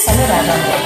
అనే రాగంలో.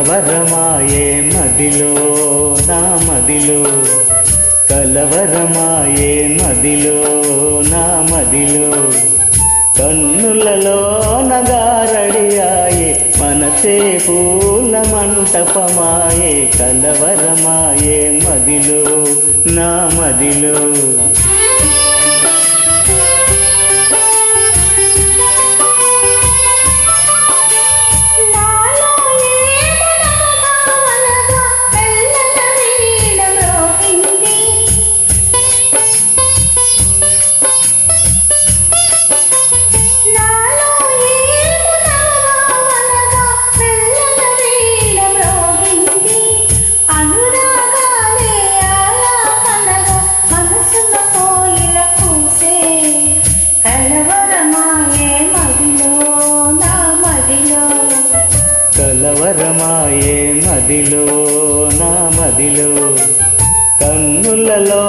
కలవరమాయే మదిలో నా మదిలో, కలవరమాయే మదిలో నా మదిలో, కన్నులలో నగారడియాయే మనసే పూల మంటపమాయే, కలవరమాయే మదిలో నా మదిలో. కలవరమాయే మదిలో నా మదిలో, కన్నులలో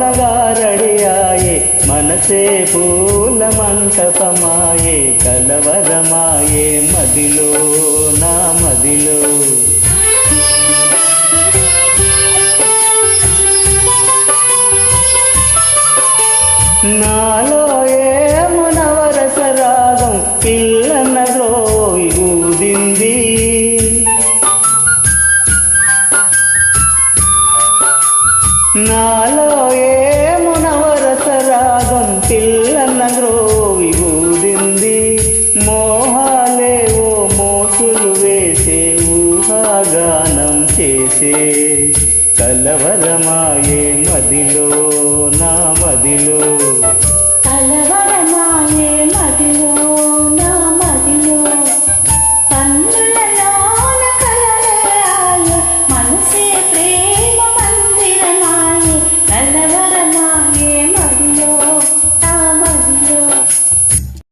నగారడియాయే మనసే పూల మంటపమాయే, కలవరమాయే మదిలో నా మదిలో. నాలో ఏమో నవరస రాగం పిల్లన రోయి ఊదింది, నాలో ఏమో నవరస రాగం పిల్లన రోయి ఊదింది, మోహాలేవో మోసులు వేసే ఊహాగానం చేసే, కలవరమాయే మదిలో